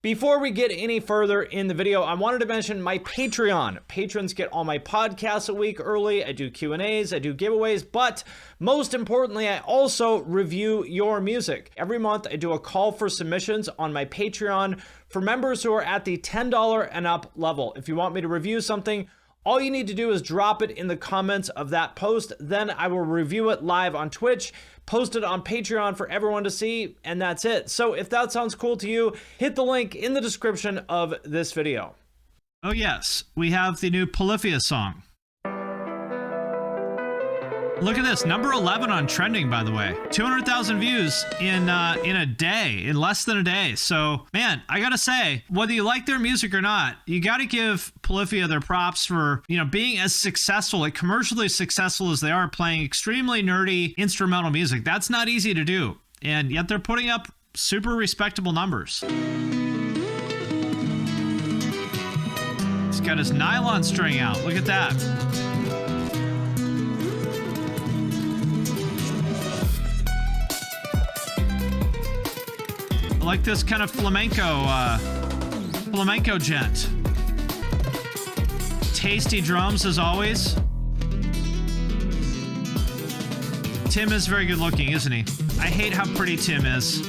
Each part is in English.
Before we get any further in the video, I wanted to mention my Patreon. Patrons get all my podcasts a week early. I do Q&As, I do giveaways, but most importantly, I also review your music. Every month, I do a call for submissions on my Patreon for members who are at the $10 and up level. If you want me to review something, all you need to do is drop it in the comments of that post. Then I will review it live on Twitch, post it on Patreon for everyone to see, and that's it. So if that sounds cool to you, hit the link in the description of this video. Oh yes, we have the new Polyphia song. Look at this, number 11 on trending, by the way. 200,000 views in a day, in less than a day. So, man, I gotta say, whether you like their music or not, you gotta give Polyphia their props for, being as successful, like commercially successful as they are, playing extremely nerdy instrumental music. That's not easy to do, and yet they're putting up super respectable numbers. He's got his nylon string out. Look at that. I like this kind of flamenco gent. Tasty drums as always. Tim is very good looking, isn't he? I hate how pretty Tim is.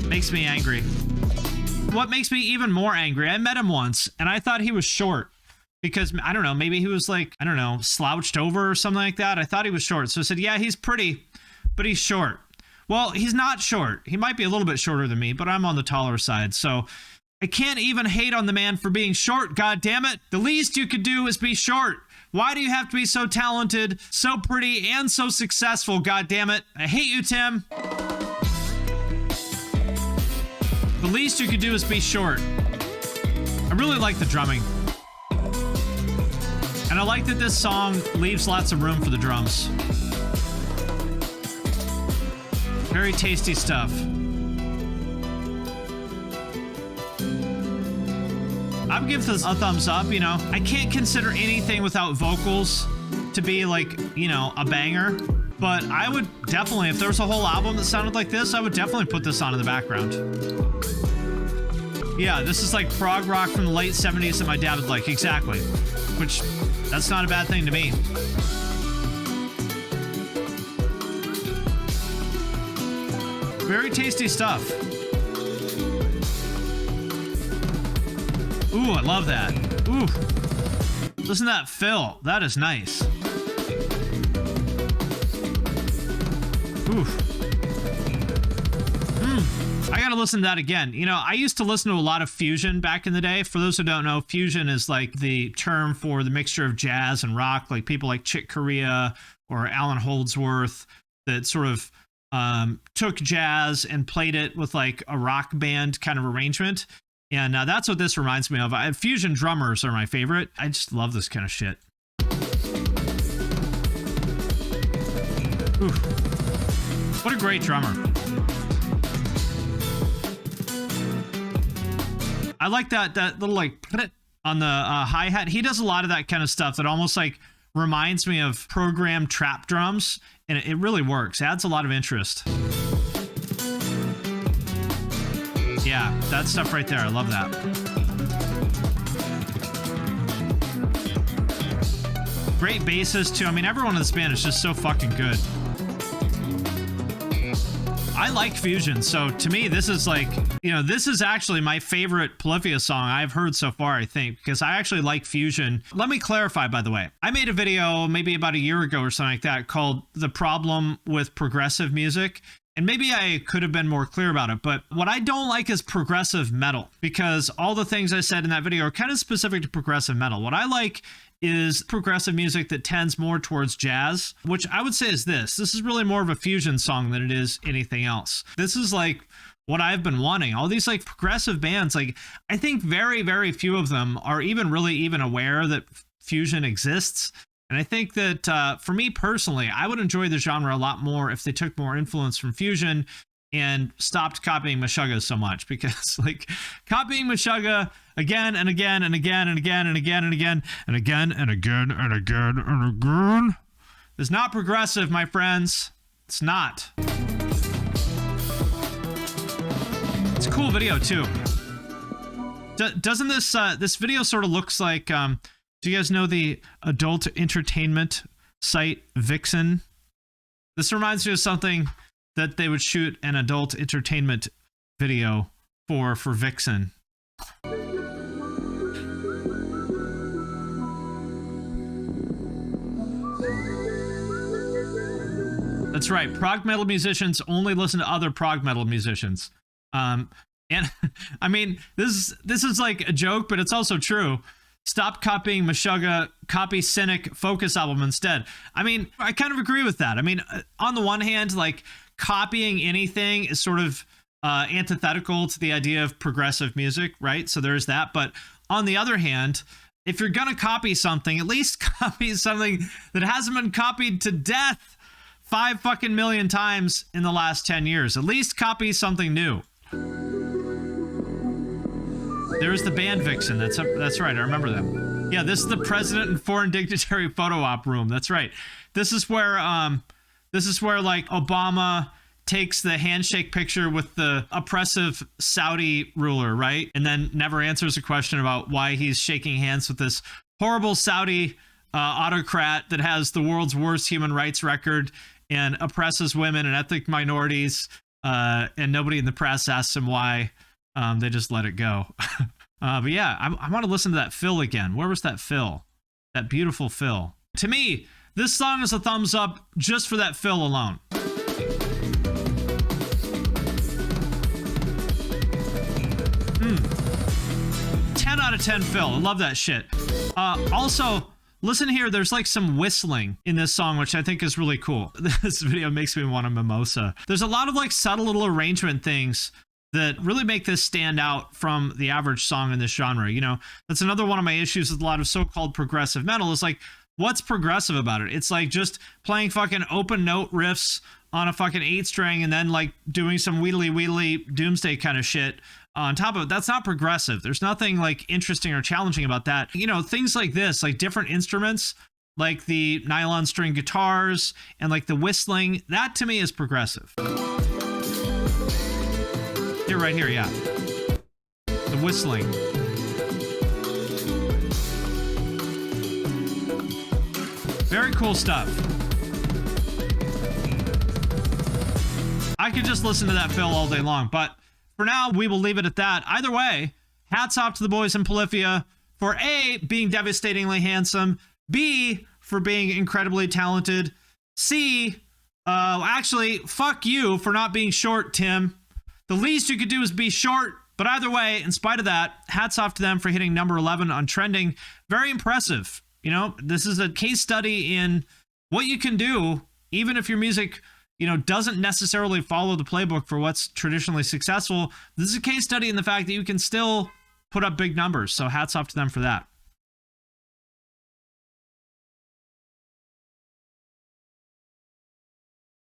Makes me angry. What makes me even more angry, I met him once and I thought he was short because, I don't know, maybe he was like, I don't know, slouched over or something like that. I thought he was short. So I said, yeah, he's pretty, but he's short. Well, he's not short. He might be a little bit shorter than me, but I'm on the taller side. So I can't even hate on the man for being short. God damn it. The least you could do is be short. Why do you have to be so talented, so pretty, and so successful? God damn it. I hate you, Tim. The least you could do is be short. I really like the drumming. And I like that this song leaves lots of room for the drums. Very tasty stuff. I would give this a thumbs up, I can't consider anything without vocals to be like, a banger. But I would definitely, if there was a whole album that sounded like this, I would definitely put this on in the background. Yeah, this is like prog rock from the late 70s that my dad would like, exactly. Which, that's not a bad thing to me. Very tasty stuff. Ooh, I love that. Ooh. Listen to that fill. That is nice. Ooh. I gotta listen to that again. I used to listen to a lot of fusion back in the day. For those who don't know, fusion is like the term for the mixture of jazz and rock, like people like Chick Corea or Alan Holdsworth that sort of took jazz and played it with like a rock band kind of arrangement. And that's what this reminds me of. Fusion drummers are my favorite. I just love this kind of shit. Ooh. What a great drummer. I like that little like on the hi-hat. He does a lot of that kind of stuff that almost like reminds me of programmed trap drums, and it really works. Adds a lot of interest. Yeah, that stuff right there. I love that. Great bassist too. I mean, everyone in this band is just so fucking good. I like fusion, so to me, this is like, this is actually my favorite Polyphia song I've heard so far, I think, because I actually like fusion. Let me clarify, by the way. I made a video maybe about a year ago or something like that called The Problem with Progressive Music. And maybe I could have been more clear about it, but what I don't like is progressive metal, because all the things I said in that video are kind of specific to progressive metal. What I like is progressive music that tends more towards jazz, which I would say is this. This is really more of a fusion song than it is anything else. This is like what I've been wanting. All these like progressive bands, like I think very, very few of them are even aware that fusion exists. And I think that for me personally, I would enjoy the genre a lot more if they took more influence from fusion and stopped copying Meshuggah so much, because like copying Meshuggah again and again and again and again and again and again and again and again and again and again is not progressive, my friends. It's not. It's a cool video too. Doesn't this this video sort of looks like? Do you guys know the adult entertainment site Vixen? This reminds me of something that they would shoot an adult entertainment video for Vixen. That's right. Prog metal musicians only listen to other prog metal musicians. And I mean, this is like a joke, but it's also true. Stop copying Meshuggah, copy Cynic Focus album instead. I mean, I kind of agree with that. I mean, on the one hand, like copying anything is sort of antithetical to the idea of progressive music, right? So there's that. But on the other hand, if you're gonna copy something, at least copy something that hasn't been copied to death 5 fucking million times in the last 10 years. At least copy something new. There's the band Vixen. That's right. I remember them. Yeah, this is the president and foreign dignitary photo op room. That's right. This is where like Obama takes the handshake picture with the oppressive Saudi ruler, right? And then never answers a question about why he's shaking hands with this horrible Saudi autocrat that has the world's worst human rights record and oppresses women and ethnic minorities. And nobody in the press asks him why. They just let it go. But yeah, I want to listen to that fill again. Where was that fill? That beautiful fill. To me, this song is a thumbs up just for that fill alone. 10 out of 10 fill. I love that shit. Also, listen here, there's like some whistling in this song, which I think is really cool. This video makes me want a mimosa. There's a lot of like subtle little arrangement things that really make this stand out from the average song in this genre. You know, that's another one of my issues with a lot of so-called progressive metal is like, what's progressive about it? It's like just playing fucking open note riffs on a fucking 8-string and then like doing some wheedly doomsday kind of shit on top of it. That's not progressive. There's nothing like interesting or challenging about that. You know, things like this, like different instruments, like the nylon string guitars and like the whistling, that to me is progressive. Here, right here, yeah. The whistling. Very cool stuff. I could just listen to that fill all day long, but for now, we will leave it at that. Either way, hats off to the boys in Polyphia for A, being devastatingly handsome, B, for being incredibly talented, C, actually, fuck you for not being short, Tim. The least you could do is be short, but either way, in spite of that, hats off to them for hitting number 11 on trending. Very impressive. You know, this is a case study in what you can do, even if your music, you know, doesn't necessarily follow the playbook for what's traditionally successful. This is a case study in the fact that you can still put up big numbers. So hats off to them for that.